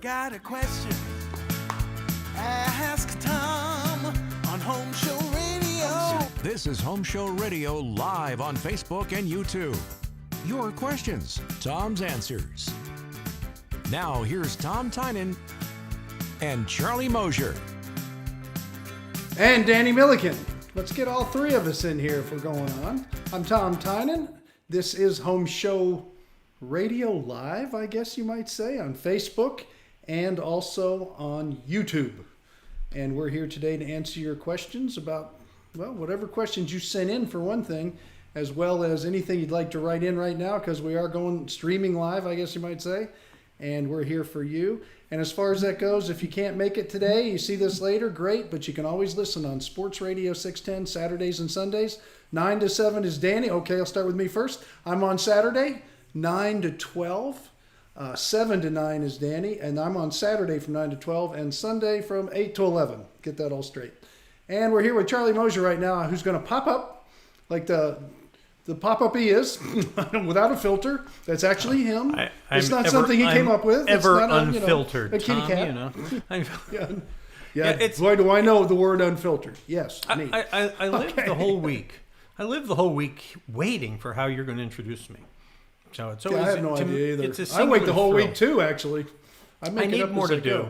Got a question? Ask Tom on HomeShow Radio. This is HomeShow Radio live on Facebook and YouTube. Your questions, Tom's answers. Now here's Tom Tynan and Charlie Mosier. And Dany Milliken. Let's get all three of us in here if we're going on. I'm Tom Tynan. This is HomeShow Radio Live, I guess you might say, on Facebook and also on YouTube. And we're here today to answer your questions about, well, whatever questions you sent in for one thing, as well as anything you'd like to write in right now, because we are going streaming live, I guess you might say. And we're here for you. And as far as that goes, if you can't make it today, you see this later, great, but you can always listen on Sports Radio 610 Saturdays and Sundays. 9 to 7 is Dany. Okay, I'll start with me first. I'm on Saturday, 9 to 12. 7 to 9 is Dany, and I'm on Saturday from 9 to 12, and Sunday from 8 to 11. Get that all straight. And we're here with Charlie Mosier right now, who's going to pop up like the pop-up he is, without a filter. That's actually him. It's not something he came up with. Ever it's not unfiltered, a kitty Tom, cat. you know. Yeah, boy, do I know the word unfiltered. Yes, me. I lived the whole week. I lived the whole week waiting for how you're going to introduce me. So it's always, I have no idea either. It's I wait the whole week too, actually. I need more to do.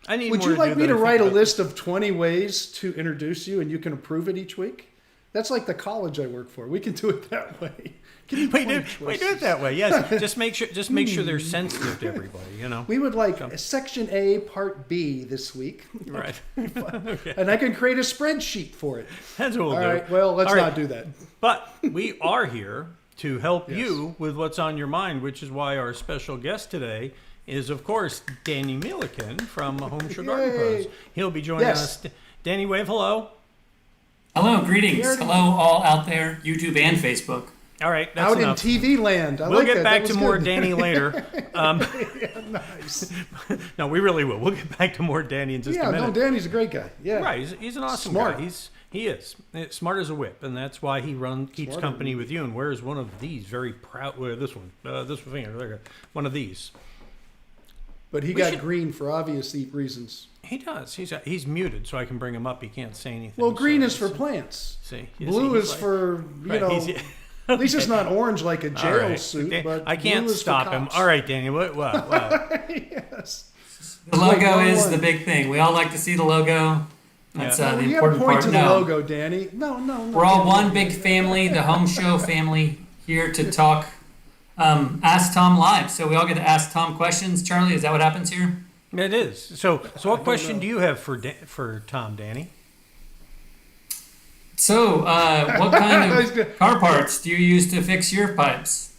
Would you like me to write a list of 20 ways to introduce you, and you can approve it each week? That's like the college I work for. We can do it that way. We do it that way. Yes. just make sure they're sensitive to everybody. You know. We would like Section A, Part B this week. Right. Okay. And I can create a spreadsheet for it. That's what we'll do. All right. Well, let's not do that. But we are here to help you with what's on your mind, which is why our special guest today is, of course, Dany Milliken from HomeShow Garden Pros. He'll be joining us. Dany, wave hello. Hello, greetings. Hello, all out there, YouTube and Facebook. All right, that's out enough. in TV land. We'll get back to more Dany later. Nice. No, we really will. We'll get back to more Dany in just a minute. Yeah, no, Danny's a great guy. Yeah, right. He's an awesome guy. He is smart as a whip, and that's why he keeps company with you and wears one of these very proud. This one, one of these. But he got green for obvious He reasons. does. He's muted, so I can bring him up. He can't say anything. Well, green is for plants. See, blue is for At least it's not orange like a jail suit. But I can't stop him. All right, Dany. What? Yes. The logo is the big thing. We all like to see the logo. That's the important part. To the logo, Dany. No. We're all one big family, the HomeShow family, here to talk AskTom live. So we all get to ask Tom questions. Charlie, is that what happens here? It is. So what question do you have for Tom, Dany? So, what kind of car parts do you use to fix your pipes?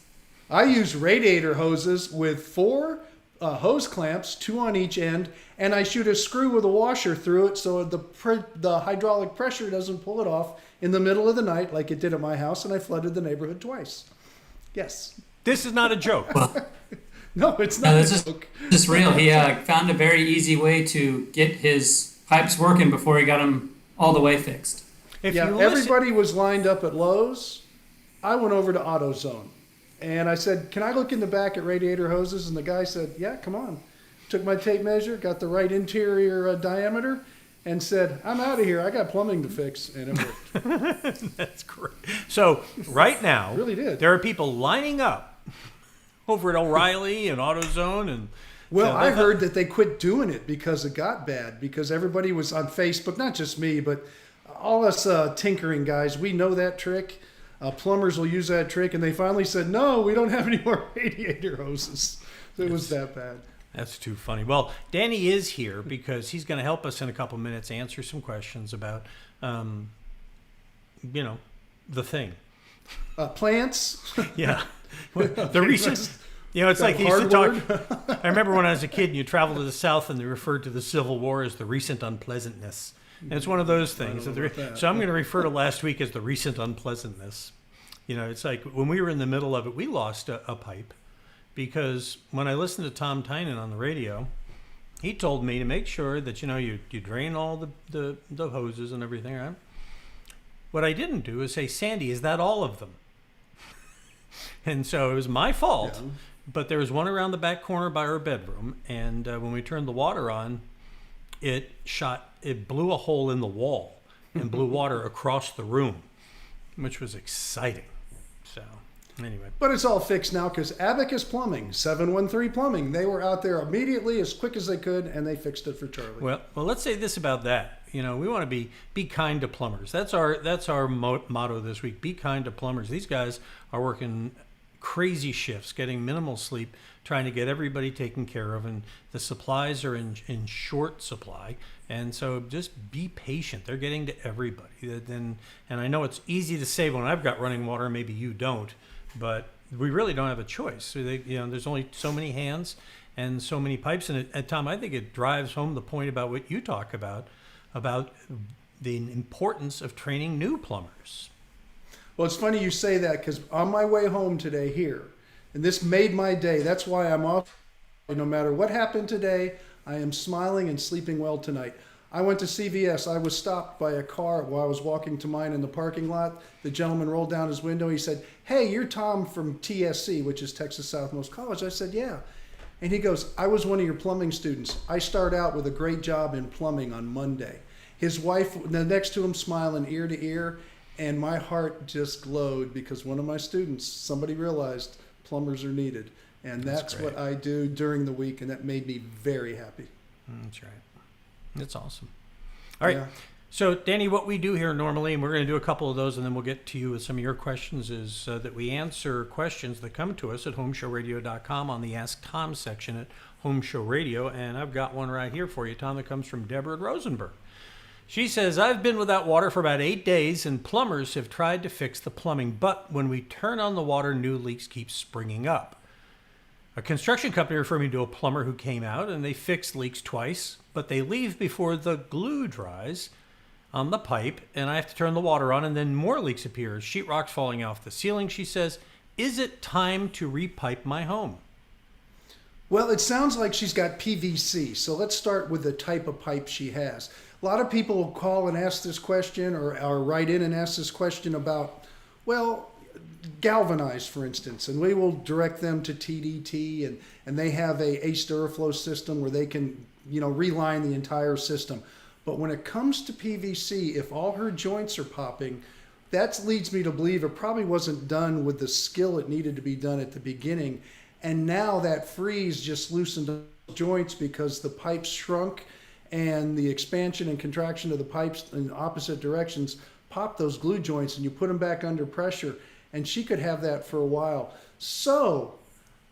I use radiator hoses with 4 hose clamps, 2 on each end, and I shoot a screw with a washer through it so the hydraulic pressure doesn't pull it off in the middle of the night like it did at my house, and I flooded the neighborhood twice. Yes. This is not a joke. No, it's not a joke. This is real. He found a very easy way to get his pipes working before he got them all the way fixed. Everybody was lined up at Lowe's. I went over to AutoZone, and I said, "Can I look in the back at radiator hoses?" And the guy said, "Yeah, come on." Took my tape measure, got the right interior diameter, and said, "I'm out of here. I got plumbing to fix," and it worked. That's great. So right now, really did. There are people lining up over at O'Reilly and AutoZone and. Well, I heard that they quit doing it because it got bad, because everybody was on Facebook, not just me, but all us tinkering guys, we know that trick. Plumbers will use that trick, and they finally said, "No, we don't have any more radiator hoses." It was that bad. That's too funny. Well, Dany is here because he's going to help us in a couple minutes answer some questions about, the thing. Plants. Yeah. The recent. It's like he used to talk. I remember when I was a kid and you traveled to the South and they referred to the Civil War as the recent unpleasantness. And it's one of those things. So I'm going to refer to last week as the recent unpleasantness. It's like when we were in the middle of it, we lost a pipe because when I listened to Tom Tynan on the radio, he told me to make sure that, you drain all the hoses and everything, right? What I didn't do is say, "Sandy, is that all of them?" And so it was my fault but there was one around the back corner by our bedroom, and when we turned the water on, it blew a hole in the wall and blew water across the room, which was exciting. So anyway. But it's all fixed now because Abacus Plumbing, 713 Plumbing, they were out there immediately as quick as they could, and they fixed it for Charlie. Well, let's say this about that. We want to be kind to plumbers. That's our motto this week. Be kind to plumbers. These guys are working crazy shifts, getting minimal sleep, trying to get everybody taken care of, and the supplies are in short supply. And so just be patient. They're getting to everybody. And I know it's easy to say when I've got running water, maybe you don't, but we really don't have a choice. So there's only so many hands and so many pipes. And Tom, I think it drives home the point about what you talk about the importance of training new plumbers. Well, it's funny you say that because on my way home today here, and this made my day. That's why I'm off. No matter what happened today, I am smiling and sleeping well tonight. I went to CVS. I was stopped by a car while I was walking to mine in the parking lot. The gentleman rolled down his window. He said, "Hey, you're Tom from TSC, which is Texas Southmost College." I said, "Yeah." And he goes, "I was one of your plumbing students. I start out with a great job in plumbing on Monday." His wife next to him smiling ear to ear, and my heart just glowed because one of my students, somebody realized plumbers are needed. And that's what I do during the week, and that made me very happy. That's right. That's awesome. All right. Yeah. So, Dany, what we do here normally, and we're going to do a couple of those, and then we'll get to you with some of your questions, is that we answer questions that come to us at homeshowradio.com on the Ask Tom section at Home Show Radio. And I've got one right here for you, Tom, that comes from Deborah at Rosenberg. She says, "I've been without water for about 8 days, and plumbers have tried to fix the plumbing, but when we turn on the water, new leaks keep springing up. A construction company referred me to a plumber who came out, and they fixed leaks twice, but they leave before the glue dries on the pipe, and I have to turn the water on, and then more leaks appear. Sheetrock's falling off the ceiling," she says. "Is it time to repipe my home?" Well, it sounds like she's got PVC. So let's start with the type of pipe she has. A lot of people will call and ask this question or write in and ask this question about, well, galvanized, for instance, and we will direct them to TDT, and they have a Duraflow system where they can, reline the entire system. But when it comes to PVC, if all her joints are popping, that leads me to believe it probably wasn't done with the skill it needed to be done at the beginning. And now that freeze just loosened the joints because the pipes shrunk, and the expansion and contraction of the pipes in opposite directions pop those glue joints, and you put them back under pressure. And she could have that for a while. So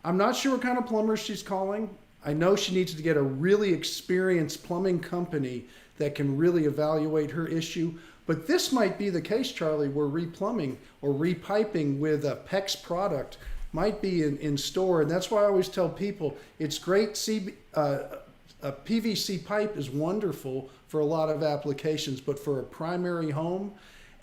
I'm not sure what kind of plumber she's calling. I know she needs to get a really experienced plumbing company that can really evaluate her issue. But this might be the case, Charlie, where replumbing or repiping with a PEX product might be in store. And that's why I always tell people it's great. A PVC pipe is wonderful for a lot of applications, but for a primary home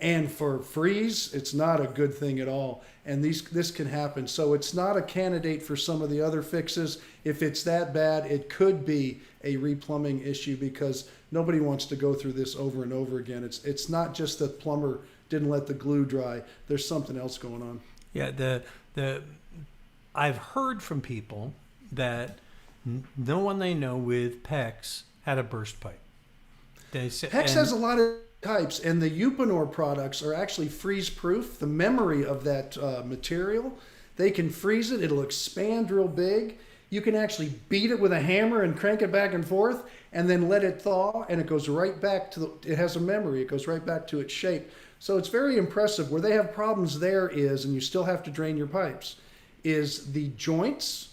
and for freeze, it's not a good thing at all. And this can happen. So it's not a candidate for some of the other fixes. If it's that bad, it could be a replumbing issue because nobody wants to go through this over and over again. It's not just that plumber didn't let the glue dry. There's something else going on. Yeah, I've heard from people that no one they know with PEX had a burst pipe. PEX has a lot of types, and the Uponor products are actually freeze-proof. The memory of that material, they can freeze it. It'll expand real big. You can actually beat it with a hammer and crank it back and forth, and then let it thaw, and it goes right back to it has a memory. It goes right back to its shape. So it's very impressive. Where they have problems there is, and you still have to drain your pipes, is the joints.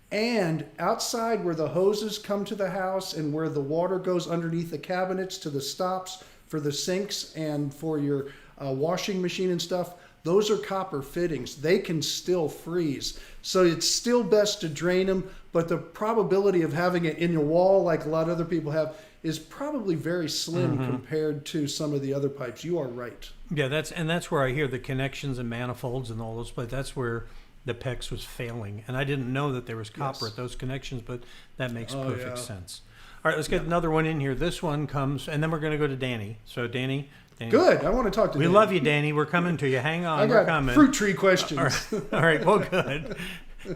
And outside where the hoses come to the house and where the water goes underneath the cabinets to the stops for the sinks and for your washing machine and stuff, those are copper fittings. They can still freeze. So it's still best to drain them, but the probability of having it in your wall like a lot of other people have is probably very slim compared to some of the other pipes. You are right. Yeah, that's where I hear the connections and manifolds and all those, but that's where the PEX was failing. And I didn't know that there was copper at those connections, but that makes perfect sense. All right, let's get another one in here. This one comes, and then we're going to go to Dany. So, Dany. Good. I want to talk to Dany. We love you, Dany. We're coming to you. Hang on. We're coming. Fruit tree questions. All right. Well, good.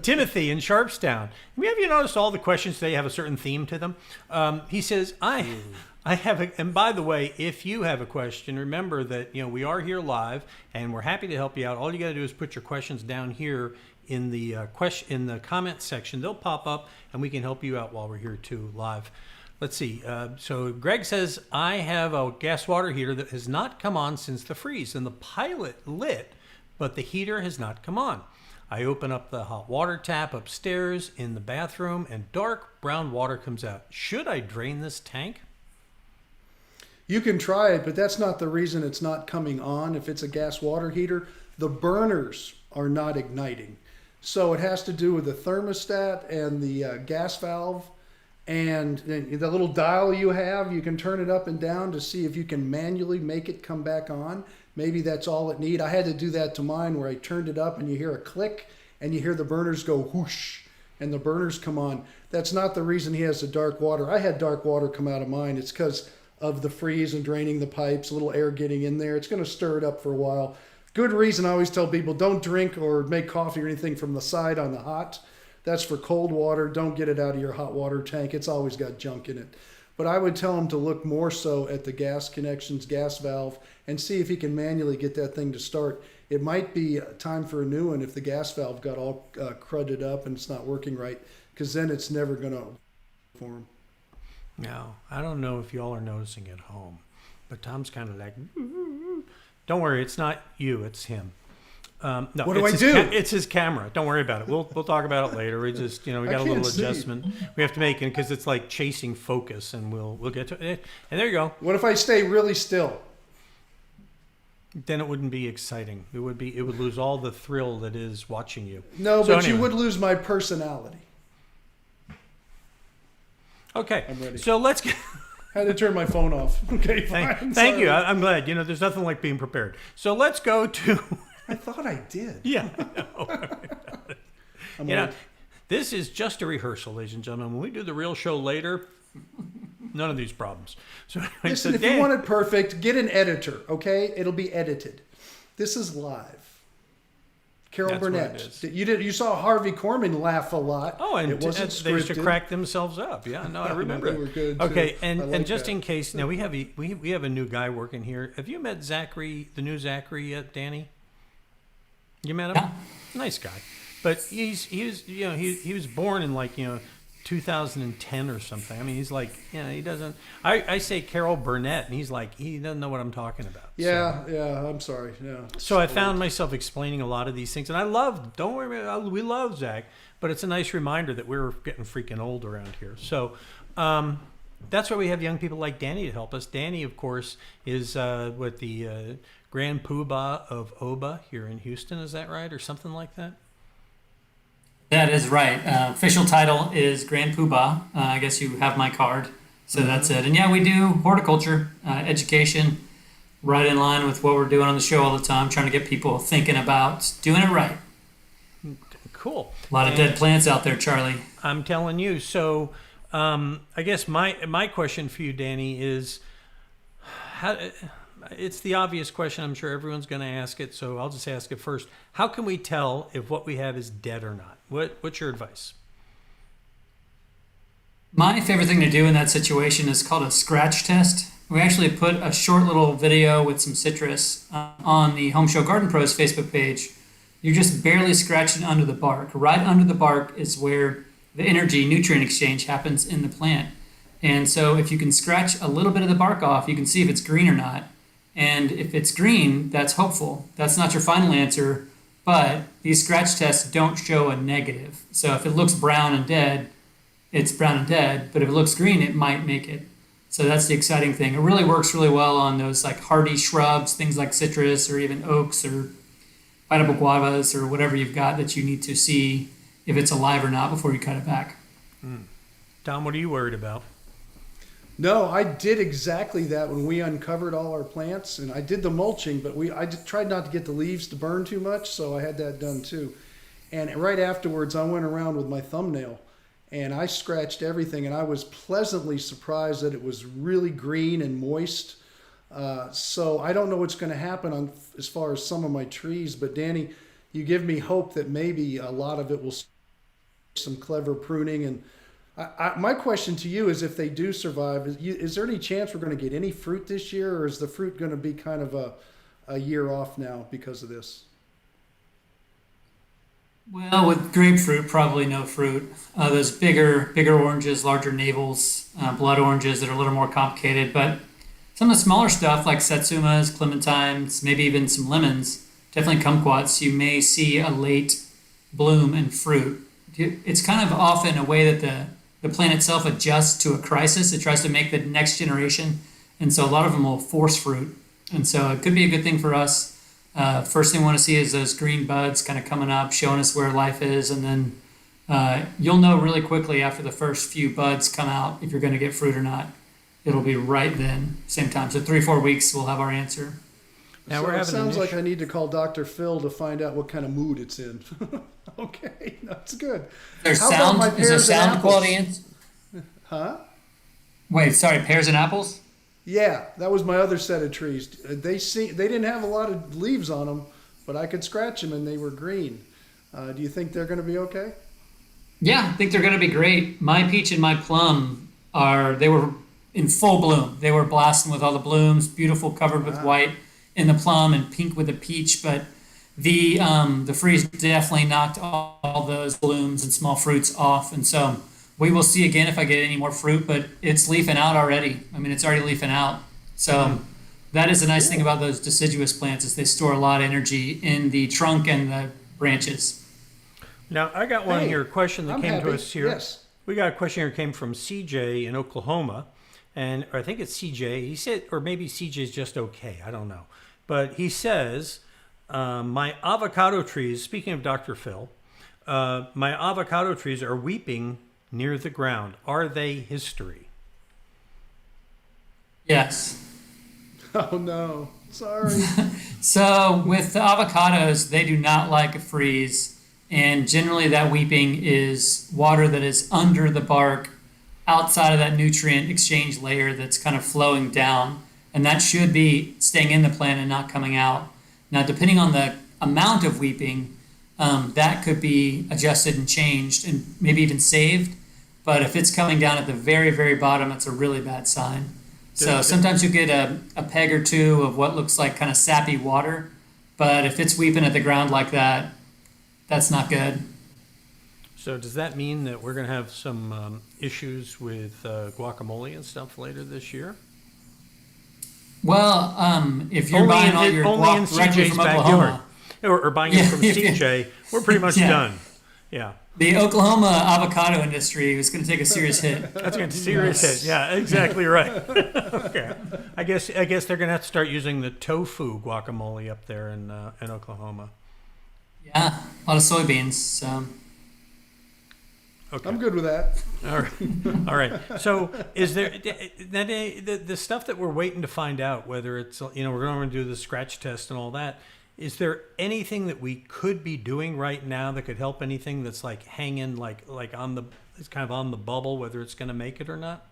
Timothy in Sharpstown. Have you noticed all the questions today have a certain theme to them? He says, I have and by the way, if you have a question, remember that we are here live and we're happy to help you out. All you got to do is put your questions down here in the comment section. They'll pop up and we can help you out while we're here too live. Let's see. So Greg says, I have a gas water heater that has not come on since the freeze, and the pilot lit, but the heater has not come on. I open up the hot water tap upstairs in the bathroom, and dark brown water comes out. Should I drain this tank? You can try it, but that's not the reason it's not coming on. If it's a gas water heater, the burners are not igniting. So it has to do with the thermostat and the gas valve. And the little dial you have, you can turn it up and down to see if you can manually make it come back on. Maybe that's all it needs. I had to do that to mine where I turned it up and you hear a click and you hear the burners go whoosh and the burners come on. That's not the reason he has the dark water. I had dark water come out of mine. It's because of the freeze and draining the pipes, a little air getting in there. It's going to stir it up for a while. Good reason I always tell people don't drink or make coffee or anything from the side on the hot. That's for cold water. Don't get it out of your hot water tank. It's always got junk in it. But I would tell him to look more so at the gas connections, gas valve, and see if he can manually get that thing to start. It might be time for a new one if the gas valve got all crudded up and it's not working right, because then it's never going to for him. Now, I don't know if y'all are noticing at home, but Tom's kind of like, don't worry, it's not you, it's him. No, what do I do? It's his camera. Don't worry about it. We'll talk about it later. We just we got a little adjustment we have to make because it's like chasing focus, and we'll get to it. And there you go. What if I stay really still? Then it wouldn't be exciting. It would lose all the thrill that is watching you. No, but anyway. You would lose my personality. Okay, I'm ready. So let's get. I had to turn my phone off. Okay, fine. Thank you. I'm glad. There's nothing like being prepared. So let's go to. I thought I did. Yeah, I know. This is just a rehearsal, ladies and gentlemen. When we do the real show later, none of these problems. So listen, if you want it perfect, get an editor, okay? It'll be edited. This is live. Carol Burnett. You saw Harvey Korman laugh a lot. Oh, and it wasn't scripted. They used to crack themselves up. Yeah, no, I remember. They were good too. Okay, and just in case, now we have a new guy working here. Have you met Zachary, the new Zachary yet, Dany? You met him? Yeah. Nice guy, but he was born in 2010 or something. I mean, he's like, he doesn't. I say Carol Burnett, and he's like, he doesn't know what I'm talking about. Yeah, I'm sorry. Yeah. So I found myself explaining a lot of these things, and I love. Don't worry, we love Zach, but it's a nice reminder that we're getting freaking old around here. So. That's why we have young people like Dany to help us. Dany, of course, is with the Grand Poobah of Oba here in Houston. Is that right, or something like that? That is right. Official title is Grand Poobah. I guess you have my card, so that's it. And yeah, we do horticulture education, right in line with what we're doing on the show all the time, trying to get people thinking about doing it right. Cool. A lot of dead plants out there, Charlie. I'm telling you. So. I guess my question for you, Dany, is it's the obvious question. I'm sure everyone's going to ask it, so I'll just ask it first. How can we tell if what we have is dead or not? What's your advice? My favorite thing to do in that situation is called a scratch test. We actually put a short little video with some citrus on the HomeShow Garden Pros Facebook page. You're just barely scratching under the bark. Right under the bark is where the energy nutrient exchange happens in the plant. And so if you can scratch a little bit of the bark off, you can see if it's green or not. And if it's green, that's hopeful. That's not your final answer, but these scratch tests don't show a negative. So if it looks brown and dead, it's brown and dead, but if it looks green, it might make it. So that's the exciting thing. It really works really well on those like hardy shrubs, things like citrus or even oaks or pineapple guavas or whatever you've got that you need to see if it's alive or not before you cut it back. Tom, what are you worried about? No, I did exactly that when we uncovered all our plants, and I did the mulching, but I just tried not to get the leaves to burn too much, so I had that done too. And right afterwards, I went around with my thumbnail, and I scratched everything, and I was pleasantly surprised that it was really green and moist. So I don't know what's going to happen as far as some of my trees, but Dany, you give me hope that maybe a lot of it will some clever pruning. And my question to you is, if they do survive, is there any chance we're going to get any fruit this year, or is the fruit going to be kind of a year off now because of this? Well, with grapefruit, probably no fruit. Those bigger oranges, larger navels, blood oranges that are a little more complicated. But some of the smaller stuff like satsumas, clementines, maybe even some lemons, definitely kumquats, you may see a late bloom and fruit. It's kind of often a way that the plant itself adjusts to a crisis. It tries to make the next generation. And so a lot of them will force fruit. And so it could be a good thing for us. First thing we want to see is those green buds kind of coming up, showing us where life is. And then you'll know really quickly after the first few buds come out if you're going to get fruit or not. It'll be right then, same time. So 3-4 weeks, we'll have our answer. Now it sounds like I need to call Dr. Phil to find out what kind of mood it's in. Okay, that's good. Is there sound quality? Huh? Wait, sorry, pears and apples? Yeah, that was my other set of trees. They didn't have a lot of leaves on them, but I could scratch them and they were green. Do you think they're going to be okay? Yeah, I think they're going to be great. My peach and my plum they were in full bloom. They were blasting with all the blooms, beautiful, covered with white in the plum and pink with the peach. But the freeze definitely knocked all those blooms and small fruits off. And so we will see again if I get any more fruit, but it's leafing out already. I mean, it's already leafing out. So that is the nice thing about those deciduous plants is they store a lot of energy in the trunk and the branches. Now, I got one here, a question that came to us here. Yes. We got a question here came from CJ in Oklahoma. And I think it's CJ. He said, or maybe CJ's just okay. I don't know. But he says, my avocado trees, speaking of Dr. Phil, my avocado trees are weeping near the ground. Are they history? Yes. Oh, no. Sorry. So with the avocados, they do not like a freeze. And generally that weeping is water that is under the bark, outside of that nutrient exchange layer that's kind of flowing down. And that should be staying in the plant and not coming out. Now, depending on the amount of weeping, that could be adjusted and changed and maybe even saved. But if it's coming down at the very, very bottom, it's a really bad sign. So sometimes you get a peg or two of what looks like kind of sappy water. But if it's weeping at the ground like that, that's not good. So does that mean that we're going to have some issues with guacamole and stuff later this year? Well, if you're buying all your guac directly from Oklahoma, or buying it from CJ, we're pretty much done. Yeah. The Oklahoma avocado industry is going to take a serious hit. That's going to serious hit. Yeah, exactly right. Okay. I guess they're going to have to start using the tofu guacamole up there in Oklahoma. Yeah, a lot of soybeans. So. Okay. I'm good with that. All right. So, is there the stuff that we're waiting to find out whether it's we're going to do the scratch test and all that? Is there anything that we could be doing right now that could help anything that's like hanging like it's kind of on the bubble whether it's going to make it or not?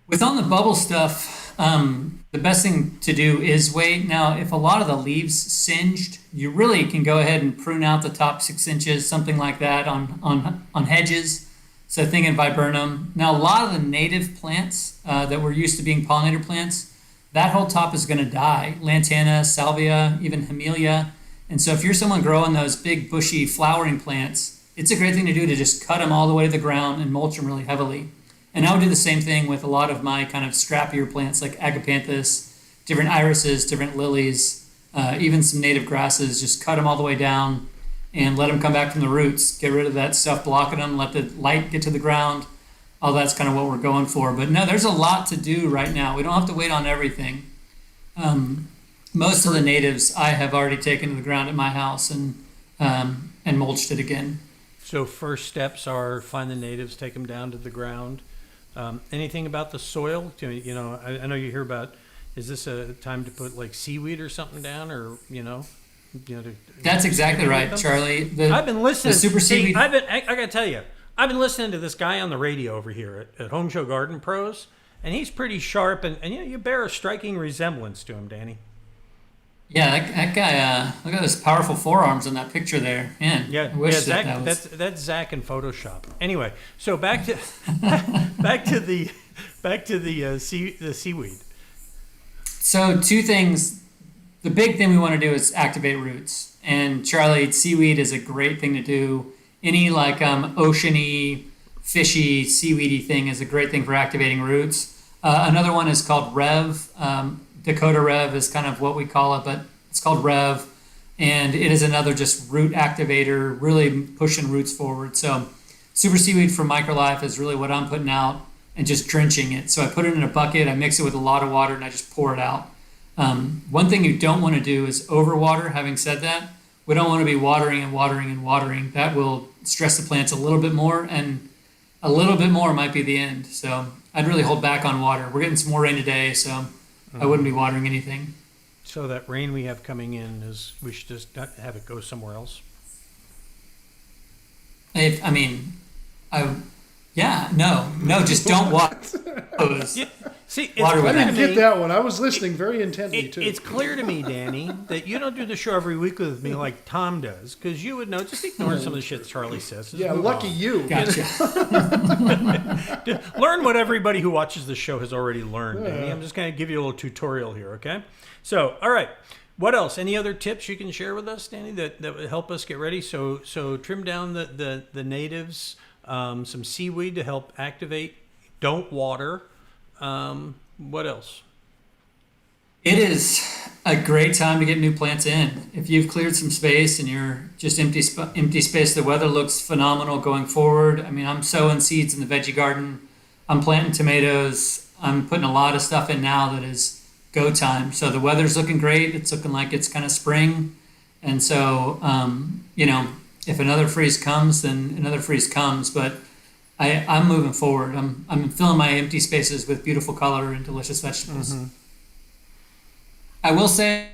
With on the bubble stuff, the best thing to do is wait. Now, if a lot of the leaves singed, you really can go ahead and prune out the top 6 inches, something like that on hedges. So thinking viburnum. Now, a lot of the native plants that were used to being pollinator plants, that whole top is going to die. Lantana, salvia, even Hamelia. And so if you're someone growing those big bushy flowering plants, it's a great thing to do to just cut them all the way to the ground and mulch them really heavily. And I would do the same thing with a lot of my kind of strappier plants like agapanthus, different irises, different lilies, even some native grasses. Just cut them all the way down and let them come back from the roots. Get rid of that stuff blocking them, let the light get to the ground. All that's kind of what we're going for. But no, there's a lot to do right now. We don't have to wait on everything. Most of the natives I have already taken to the ground at my house and mulched it again. So first steps are find the natives, take them down to the ground. Anything about the soil? I know you hear about, is this a time to put like seaweed or something down or, That's exactly right, Charlie. I've been listening. The super seaweed. I got to tell you, I've been listening to this guy on the radio over here at HomeShow Garden Pros, and he's pretty sharp, and you bear a striking resemblance to him, Dany. Yeah, that guy. Look at those powerful forearms in that picture there. Man, Yeah, I wish yeah, that, Zach, that was. that's Zach in Photoshop. Anyway, so back to the seaweed. So two things. The big thing we want to do is activate roots. And Charlie, seaweed is a great thing to do. Any like oceany, fishy, seaweedy thing is a great thing for activating roots. Another one is called Rev. Dakota Rev is kind of what we call it, but it's called Rev. And it is another just root activator, really pushing roots forward. So Super Seaweed from Microlife is really what I'm putting out and just drenching it. So I put it in a bucket, I mix it with a lot of water, and I just pour it out. One thing you don't want to do is overwater. Having said that, we don't want to be watering and watering and watering. That will stress the plants a little bit more, and a little bit more might be the end. So I'd really hold back on water. We're getting some more rain today, so I wouldn't be watering anything. So that rain we have coming in is we should just not have it go somewhere else. No, just don't water those. Yeah. See, Water I with didn't that. get that one. I was listening very intently too. It's clear to me, Dany, that you don't do the show every week with me like Tom does, because you would know. Just ignore some of the shit Charlie says. Just yeah, move lucky on. you. Gotcha. Learn what everybody who watches the show has already learned, Dany. I'm just going to give you a little tutorial here, okay? So, all right. What else? Any other tips you can share with us, Dany, that would help us get ready? So trim down the natives, some seaweed to help activate. Don't water. What else? It is a great time to get new plants in. If you've cleared some space and you're just empty space, the weather looks phenomenal going forward. I mean, I'm sowing seeds in the veggie garden. I'm planting tomatoes. I'm putting a lot of stuff in now that is go time. So the weather's looking great. It's looking like it's kind of spring. And so, if another freeze comes, then another freeze comes. But I'm moving forward. I'm filling my empty spaces with beautiful color and delicious vegetables. Mm-hmm. I will say,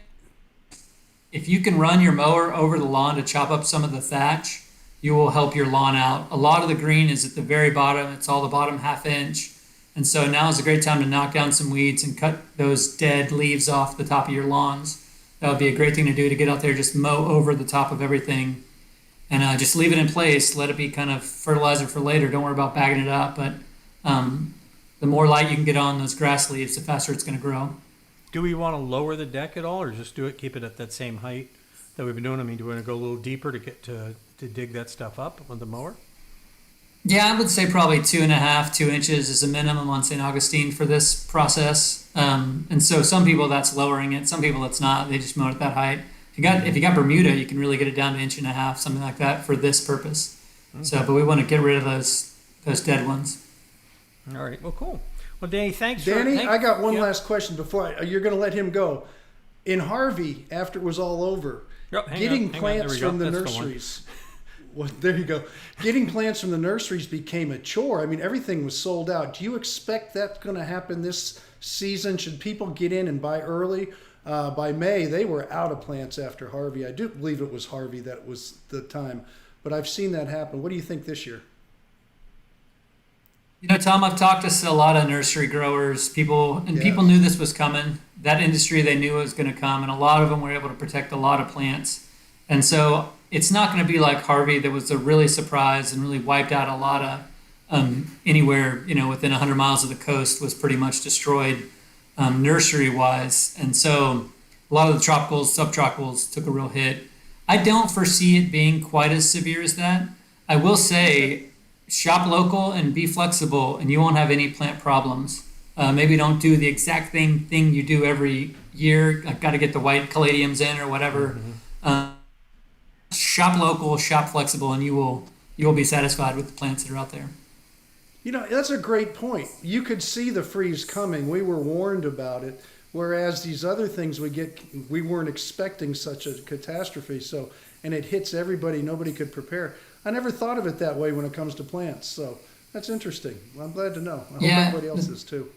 if you can run your mower over the lawn to chop up some of the thatch, you will help your lawn out. A lot of the green is at the very bottom. It's all the bottom half inch. And so now is a great time to knock down some weeds and cut those dead leaves off the top of your lawns. That would be a great thing to do, to get out there, just mow over the top of everything. And just leave it in place. Let it be kind of fertilizer for later. Don't worry about bagging it up. But the more light you can get on those grass leaves, the faster it's going to grow. Do we want to lower the deck at all, or just keep it at that same height that we've been doing? I mean, do we want to go a little deeper to get to dig that stuff up with the mower? Yeah, I would say probably 2.5, 2 inches is a minimum on St. Augustine for this process. And so some people that's lowering it. Some people it's not. They just mow it at that height. If you got Bermuda, you can really get it down to 1.5 inches, something like that, for this purpose. Okay. So, but we want to get rid of those dead ones. All right. Well, cool. Well, Dany, thanks. Dany, I got one last question before you're going to let him go. In Harvey, after it was all over, getting plants from the nurseries. Well, there you go. Getting plants from the nurseries became a chore. I mean, everything was sold out. Do you expect that's going to happen this season? Should people get in and buy early? By May, they were out of plants after Harvey. I do believe it was Harvey that was the time, but I've seen that happen. What do you think this year? Tom, I've talked to a lot of nursery growers, people knew this was coming. That industry, they knew it was going to come, and a lot of them were able to protect a lot of plants. And so it's not going to be like Harvey that was a really surprise and really wiped out a lot of anywhere, within 100 miles of the coast was pretty much destroyed nursery-wise. And so a lot of the tropicals, subtropicals took a real hit. I don't foresee it being quite as severe as that. I will say, shop local and be flexible, and you won't have any plant problems. Maybe don't do the exact thing you do every year. I've got to get the white caladiums in or whatever. Mm-hmm. Shop local, shop flexible, and you will be satisfied with the plants that are out there. That's a great point. You could see the freeze coming. We were warned about it. Whereas these other things we weren't expecting such a catastrophe. So, and it hits everybody. Nobody could prepare. I never thought of it that way when it comes to plants. So that's interesting. I'm glad to know. I hope everybody else is too.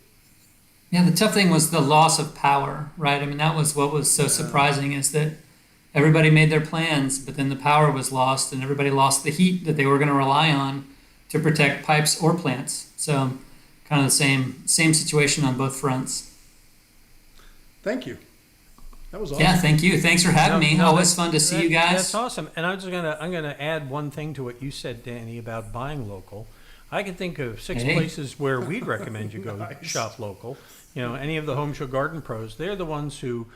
Yeah, the tough thing was the loss of power, right? I mean, that was what was so surprising, is that everybody made their plans, but then the power was lost and everybody lost the heat that they were going to rely on to protect pipes or plants. So kind of the same situation on both fronts. Thank you. That was awesome. Yeah, thank you. Thanks for having me. Always fun to see you guys. That's awesome. And I'm gonna add one thing to what you said, Dany, about buying local. I can think of 6 places where we'd recommend you go shop local. Any of the Home Show Garden Pros, they're the ones who,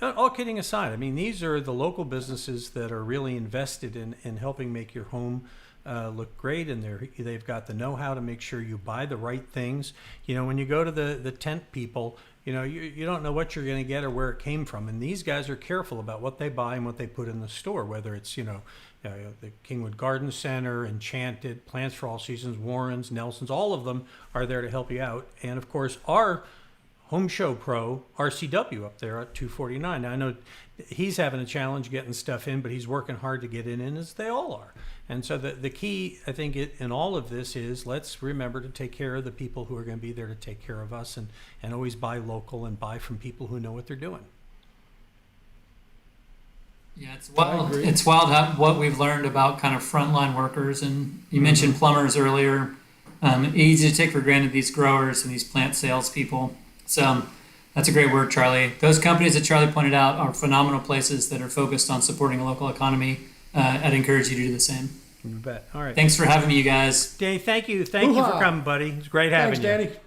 all kidding aside, I mean, these are the local businesses that are really invested in helping make your home look great, and they've got the know-how to make sure you buy the right things. When you go to the tent people, you don't know what you're going to get or where it came from, and these guys are careful about what they buy and what they put in the store, whether it's the Kingwood Garden Center, Enchanted, Plants for All Seasons, Warren's, Nelson's, all of them are there to help you out. And of course, our Home Show Pro, RCW, up there at 249. Now, I know he's having a challenge getting stuff in, but he's working hard to get it in, as they all are. And so the key, I think, in all of this is let's remember to take care of the people who are going to be there to take care of us, and always buy local and buy from people who know what they're doing. Yeah, it's wild what we've learned about kind of frontline workers. And you mentioned plumbers earlier. Easy to take for granted these growers and these plant salespeople. So that's a great word, Charlie. Those companies that Charlie pointed out are phenomenal places that are focused on supporting a local economy. I'd encourage you to do the same. You bet. All right. Thanks for having me, you guys. Dany, thank you. Thank you for coming, buddy. It's great having you. Thanks, Dany.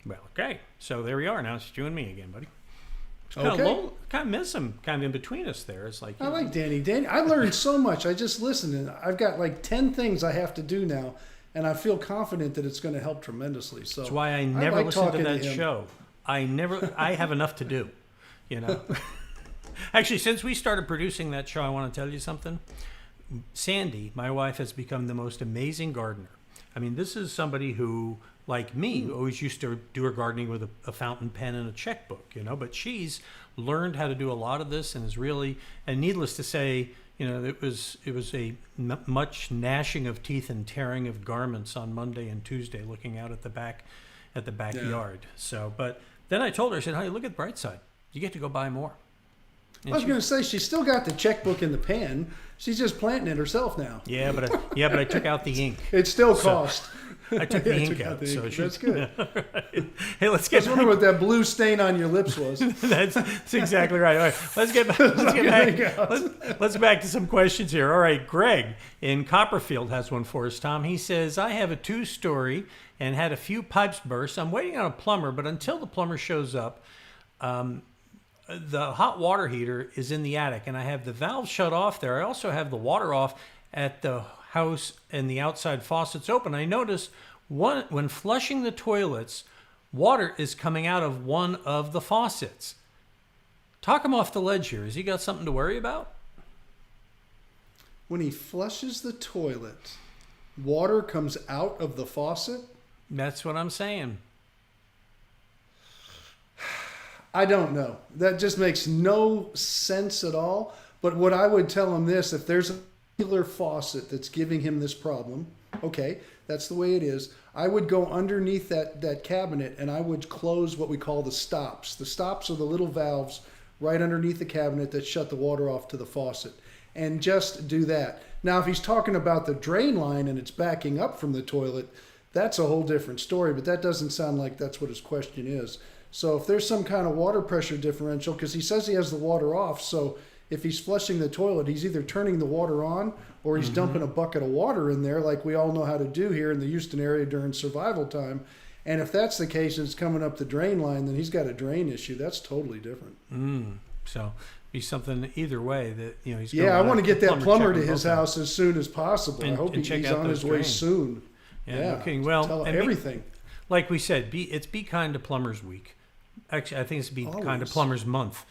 Well, okay. So there we are. Now it's you and me again, buddy. Okay. Kind of miss him kind of in between us there. It's like, I like Dany. I learned so much. I just listened, and I've got like 10 things I have to do now, and I feel confident that it's going to help tremendously. So that's why I never listen to that him. show. I have enough to do, Actually, since we started producing that show, I want to tell you something. Sandy, my wife, has become the most amazing gardener. I mean, this is somebody who, like me, always used to do her gardening with a fountain pen and a checkbook, but she's learned how to do a lot of this, and is really, and needless to say, it was a much gnashing of teeth and tearing of garments on Monday and Tuesday, looking out at the backyard. Yeah. So, but then I told her, I said, "Hey, look at the bright side. You get to go buy more." And I was going to say, she's still got the checkbook in the pen. She's just planting it herself now. Yeah, but I took out the ink. It still cost. I took the ink out. So that's good. Hey, let's get. I was wondering what that blue stain on your lips was. That's exactly right. All right, let's get back to some questions here. All right, Greg in Copperfield has one for us, Tom. He says, "I have a 2-story and had a few pipes burst. I'm waiting on a plumber, but until the plumber shows up, the hot water heater is in the attic, and I have the valve shut off there. I also have the water off at the house, and the outside faucet's open. I notice when flushing the toilets, water is coming out of one of the faucets. Talk him off the ledge here. Has he got something to worry about?" When he flushes the toilet, water comes out of the faucet? That's what I'm saying. I don't know. That just makes no sense at all. But what I would tell him this, if there's a particular faucet that's giving him this problem, okay, that's the way it is. I would go underneath that cabinet, and I would close what we call the stops. The stops are the little valves right underneath the cabinet that shut the water off to the faucet. And just do that. Now, if he's talking about the drain line and it's backing up from the toilet, that's a whole different story. But that doesn't sound like that's what his question is. So if there's some kind of water pressure differential, because he says he has the water off, so if he's flushing the toilet, he's either turning the water on or he's dumping a bucket of water in there, like we all know how to do here in the Houston area during survival time. And if that's the case and it's coming up the drain line, then he's got a drain issue. That's totally different. So be something either way that he's. Yeah, I want to get that plumber to his house as soon as possible. I hope he's on his way soon. Yeah. Okay. Well, tell everything. Like we said, it's Be Kind to Plumbers Week. Actually, I think it's Be Kind to Plumbers Month.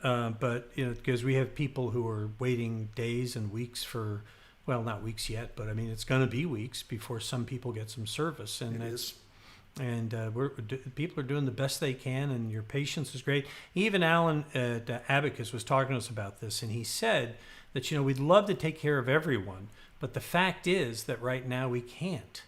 But because we have people who are waiting days and weeks for, well, not weeks yet, but I mean it's going to be weeks before some people get some service, and people are doing the best they can, and your patience is great. Even Alan at Abacus was talking to us about this, and he said that we'd love to take care of everyone, but the fact is that right now we can't.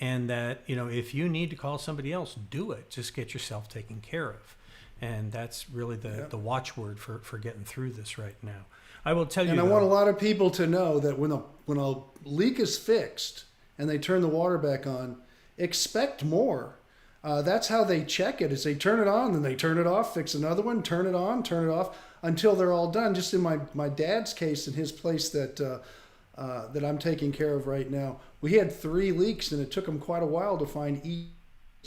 And that, if you need to call somebody else, do it. Just get yourself taken care of. And that's really the watchword for getting through this right now. I will tell you. And I want a lot of people to know that when a leak is fixed and they turn the water back on, expect more. That's how they check it. Is they turn it on, then they turn it off, fix another one, turn it on, turn it off until they're all done. Just in my dad's case, in his place that I'm taking care of right now, we had 3 leaks, and it took them quite a while to find each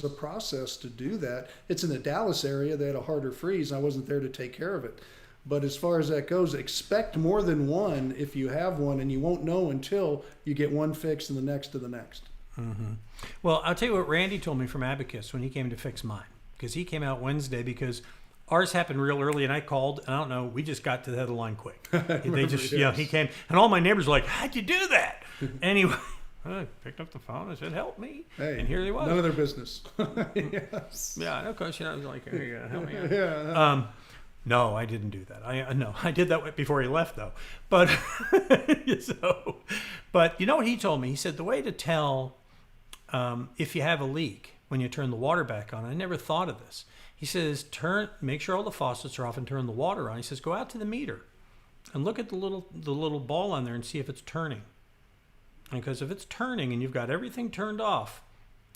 a process to do that. It's in the Dallas area. They had a harder freeze. I wasn't there to take care of it. But as far as that goes, expect more than one if you have one, and you won't know until you get one fixed and the next to the next. Mm-hmm. Well, I'll tell you what Randy told me from Abacus when he came to fix mine, because he came out Wednesday because ours happened real early, and I called, and I don't know, we just got to the head of the line quick. They just, he came, and all my neighbors were like, "How'd you do that?" Anyway, I picked up the phone and said, "Help me," and here he was. None of their business. Yes. Yeah, no question. I was like, "Here you go, help me out." Yeah. No, I didn't do that. I did that before he left, though. But but you know what he told me? He said the way to tell if you have a leak when you turn the water back on. I never thought of this. He says make sure all the faucets are off and turn the water on. He says go out to the meter and look at the little ball on there and see if it's turning. Because if it's turning and you've got everything turned off,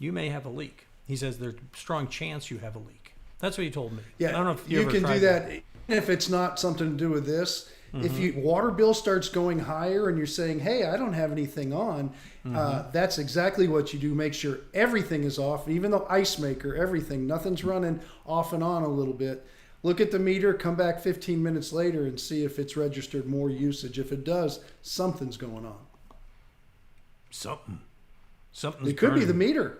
you may have a leak. He says there's a strong chance you have a leak. That's what he told me. Yeah, I don't know if you ever can tried do that if it's not something to do with this. Mm-hmm. If your water bill starts going higher and you're saying, "Hey, I don't have anything on," that's exactly what you do. Make sure everything is off, even the ice maker, everything, nothing's running off and on a little bit. Look at the meter, come back 15 minutes later and see if it's registered more usage. If it does, something's going on. Something's It could burning. be the meter.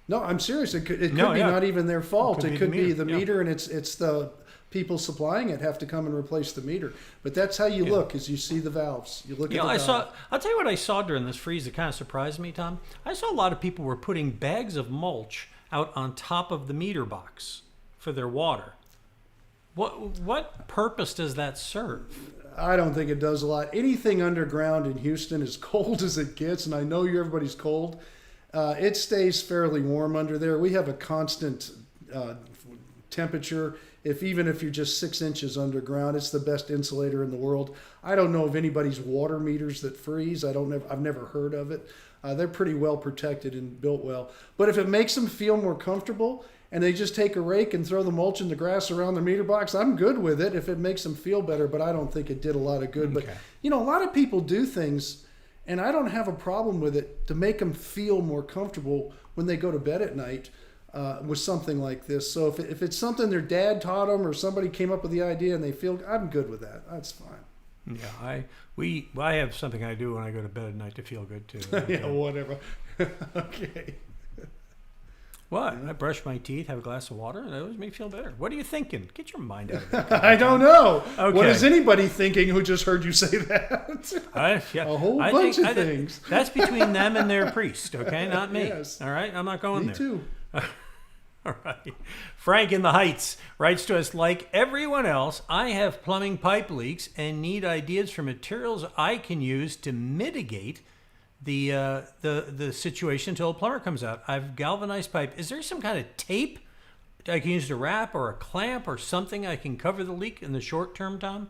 No, I'm serious. It could be yeah. not even their fault. It could be the yeah. meter, and it's the people supplying it have to come and replace the meter. But that's how you look, is you see the valves. You look at the valve. I'll tell you what I saw during this freeze that kind of surprised me, Tom. I saw a lot of people were putting bags of mulch out on top of the meter box for their water. What purpose does that serve? I don't think it does a lot. Anything underground in Houston, as cold as it gets, and I know everybody's cold, it stays fairly warm under there. We have a constant temperature. Even if you're just 6 inches underground, it's the best insulator in the world. I don't know of anybody's water meters that freeze. I've never heard of it. They're pretty well protected and built well. But if it makes them feel more comfortable and they just take a rake and throw the mulch and the grass around the meter box, I'm good with it if it makes them feel better, but I don't think it did a lot of good. Okay. But, a lot of people do things, and I don't have a problem with it, to make them feel more comfortable when they go to bed at night with something like this. So if it's something their dad taught them or somebody came up with the idea and they feel, I'm good with that. That's fine. Yeah, I have something I do when I go to bed at night to feel good too. Yeah, whatever. Okay. What? I brush my teeth, have a glass of water, and that always makes me feel better. What are you thinking? Get your mind out of it. I don't know. Okay. What is anybody thinking who just heard you say that? A whole bunch of things. That's between them and their priest, okay? Not me. Yes. All right? I'm not going there. Me too. All right. Frank in the Heights writes to us, like everyone else, I have plumbing pipe leaks and need ideas for materials I can use to mitigate the situation until a plumber comes out. I've galvanized pipe. Is there some kind of tape I can use to wrap, or a clamp or something I can cover the leak in the short term, Tom?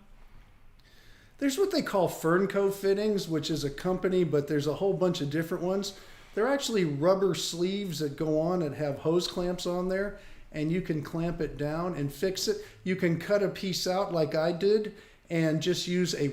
There's what they call Fernco fittings, which is a company, but there's a whole bunch of different ones. They're actually rubber sleeves that go on and have hose clamps on there, and you can clamp it down and fix it. You can cut a piece out like I did and just use a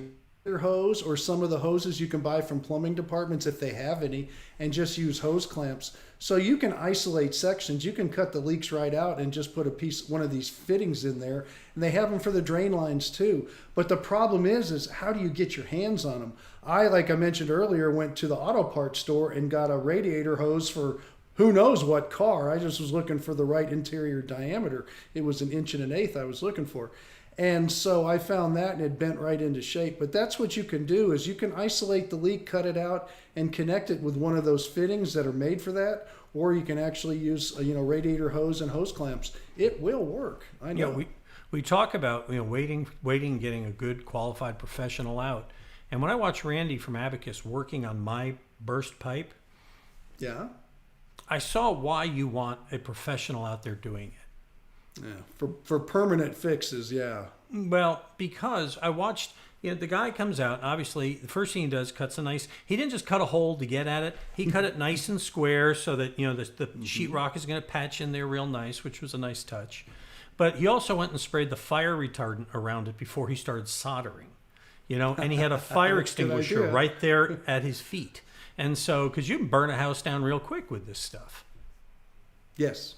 hose, or some of the hoses you can buy from plumbing departments if they have any, and just use hose clamps. So you can isolate sections. You can cut the leaks right out and just put one of these fittings in there, and they have them for the drain lines too. But the problem is how do you get your hands on them? Like I mentioned earlier, went to the auto parts store and got a radiator hose for who knows what car. I just was looking for the right interior diameter. It was 1 1/8 I was looking for. And so I found that, and it bent right into shape. But that's what you can do, is you can isolate the leak, cut it out, and connect it with one of those fittings that are made for that. Or you can actually use radiator hose and hose clamps. It will work. I know. Yeah, we talk about waiting, getting a good qualified professional out. And when I watch Randy from Abacus working on my burst pipe, yeah, I saw why you want a professional out there doing it. Yeah, for permanent fixes, yeah. Well, because I watched the guy comes out, obviously, the first thing he does, cuts a nice, he didn't just cut a hole to get at it. He cut it nice and square so that, the sheetrock is going to patch in there real nice, which was a nice touch. But he also went and sprayed the fire retardant around it before he started soldering, and he had a fire extinguisher right there at his feet. And so, because you can burn a house down real quick with this stuff. Yes.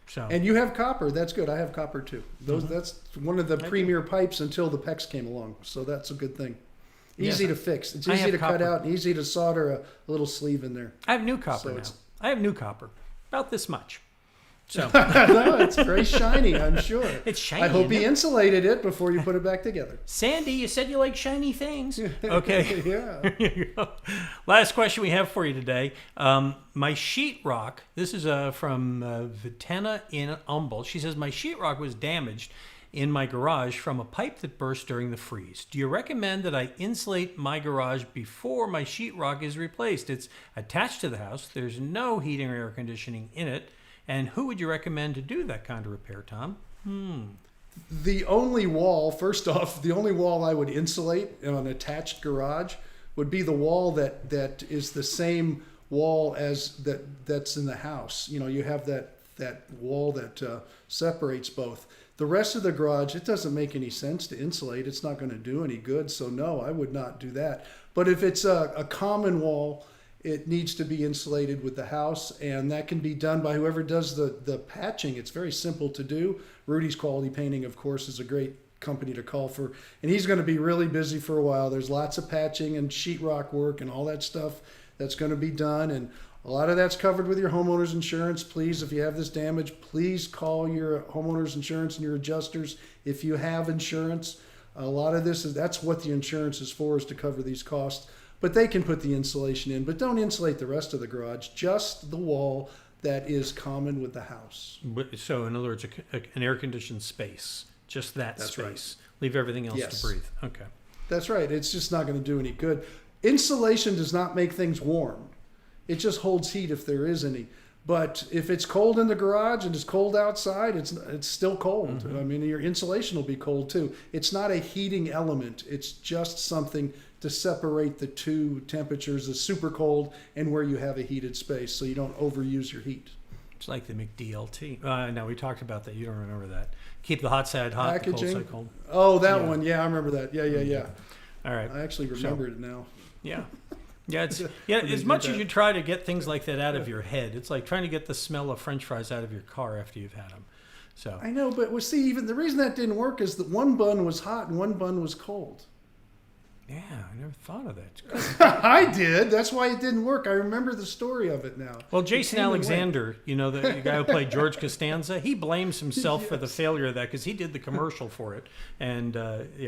So. And you have copper. That's good. I have copper too. That's one of the premier pipes until the PEX came along. So that's a good thing. Easy to fix. It's easy to cut out and easy to solder a little sleeve in there. I have new copper now. I have new copper. About this much. So no, it's very shiny, I'm sure. It's shiny. I hope he insulated it before you put it back together. Sandy, you said you like shiny things. Okay. Yeah. Here you go. Last question we have for you today. My sheetrock, this is from Vitena in Humboldt. She says, my sheetrock was damaged in my garage from a pipe that burst during the freeze. Do you recommend that I insulate my garage before my sheetrock is replaced? It's attached to the house. There's no heating or air conditioning in it. And who would you recommend to do that kind of repair, Tom? The only wall, first off, the only wall I would insulate in an attached garage would be the wall that is the same wall as that's in the house. You have that wall that separates both. The rest of the garage, it doesn't make any sense to insulate. It's not going to do any good. So no, I would not do that. But if it's a common wall, it needs to be insulated with the house, and that can be done by whoever does the patching. It's very simple to do. Rudy's Quality Painting, of course, is a great company to call for, and he's going to be really busy for a while. There's lots of patching and sheetrock work and all that stuff that's going to be done, and a lot of that's covered with your homeowner's insurance. Please, if you have this damage, please call your homeowner's insurance and your adjusters if you have insurance. A lot of that's what the insurance is for, is to cover these costs. But they can put the insulation in, but don't insulate the rest of the garage, just the wall that is common with the house. So, in other words, an air-conditioned space, just that's space. Right. Leave everything else to breathe. Okay. That's right. It's just not going to do any good. Insulation does not make things warm. It just holds heat if there is any. But if it's cold in the garage and it's cold outside, it's still cold. Mm-hmm. I mean, your insulation will be cold too. It's not a heating element. It's just something to separate the two temperatures, the super cold and where you have a heated space, so you don't overuse your heat. It's like the McDLT. No, we talked about that. You don't remember that. Keep the hot side hot, packaging. The cold side cold. Oh, that one. Yeah, I remember that. Yeah. All right. I actually remembered it now. Yeah. Yeah, as much as you try to get things like that out of your head, it's like trying to get the smell of French fries out of your car after you've had them. So I know, but even the reason that didn't work is that one bun was hot and one bun was cold. Yeah, I never thought of that. I did. That's why it didn't work. I remember the story of it now. Well, Jason Alexander, the guy who played George Costanza, he blames himself for the failure of that because he did the commercial for it. And,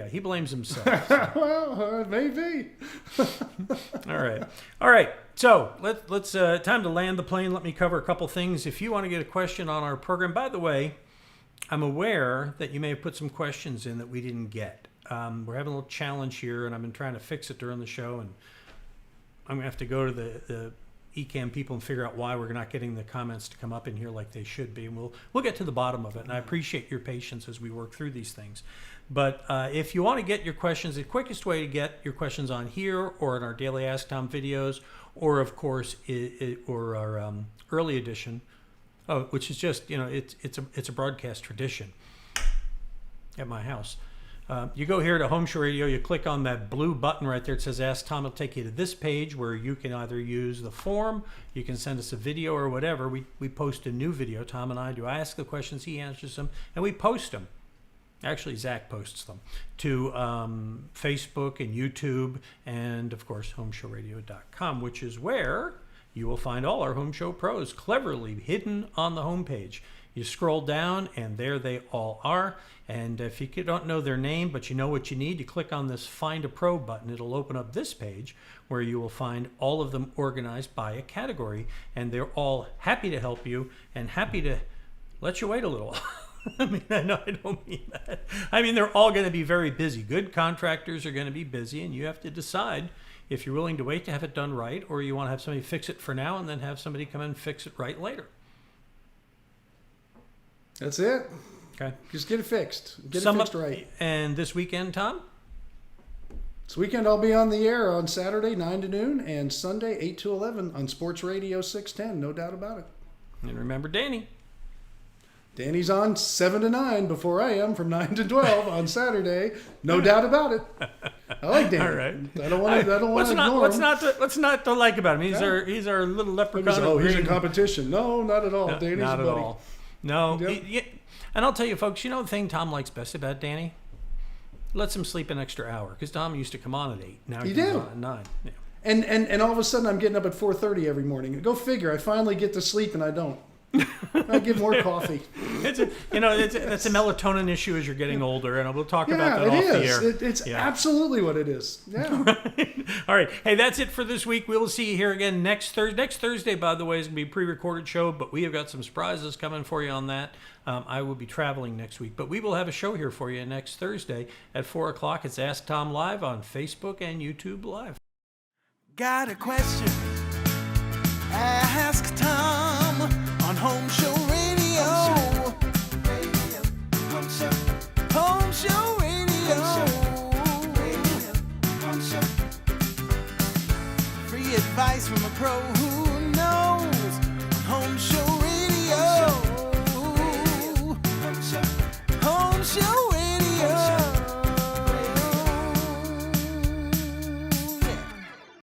he blames himself. So. Well, maybe. All right. So let's time to land the plane. Let me cover a couple things. If you want to get a question on our program, by the way, I'm aware that you may have put some questions in that we didn't get. We're having a little challenge here, and I've been trying to fix it during the show, and I'm going to have to go to the eCam people and figure out why we're not getting the comments to come up in here like they should be, and we'll get to the bottom of it, and I appreciate your patience as we work through these things. But if you want to get your questions, the quickest way to get your questions on here or in our daily AskTom videos, or of course, or our early edition, which is just, it's a broadcast tradition at my house. You go here to HomeShow Radio, you click on that blue button right there. It says Ask Tom. It'll take you to this page where you can either use the form, you can send us a video or whatever. We post a new video. Tom and I do. I ask the questions, he answers them, and we post them. Actually, Zach posts them to Facebook and YouTube and, of course, HomeShowRadio.com, which is where you will find all our Home Show pros cleverly hidden on the homepage. You scroll down, and there they all are. And if you don't know their name, but you know what you need, you click on this Find a Pro button. It'll open up this page where you will find all of them organized by a category. And they're all happy to help you and happy to let you wait a little. I mean, I know I don't mean that. I mean, they're all going to be very busy. Good contractors are going to be busy, and you have to decide if you're willing to wait to have it done right, or you want to have somebody fix it for now and then have somebody come in and fix it right later. That's it. Okay. Just get it fixed. Get it fixed right. And this weekend, Tom? This weekend I'll be on the air on Saturday 9 to noon and Sunday 8 to 11 on Sports Radio 610. No doubt about it. And remember Dany. Danny's on 7 to 9 before I am from 9 to 12 on Saturday. No doubt about it. I like Dany. All right. I don't want to ignore him. What's not to like about him? He's our little leprechaun. He's in competition. No, not at all. Danny's not a at buddy. all. No. Yep. And I'll tell you, folks, the thing Tom likes best about Dany? Lets him sleep an extra hour. Because Tom used to come on at 8. Now he comes on at 9. Yeah. And all of a sudden I'm getting up at 4:30 every morning. Go figure. I finally get to sleep and I don't. I get more coffee. It's a melatonin issue as you're getting older, and we'll talk about that off the air. It's absolutely what it is. Yeah. All right. Hey, that's it for this week. We will see you here again next Thursday. Next Thursday, by the way, is going to be a pre-recorded show, but we have got some surprises coming for you on that. I will be traveling next week, but we will have a show here for you next Thursday at 4 o'clock. It's Ask Tom Live on Facebook and YouTube Live. Got a question? Ask Tom on Home Show Radio. Home Show Radio. Free advice from a pro who knows. Home Show Radio. Home Show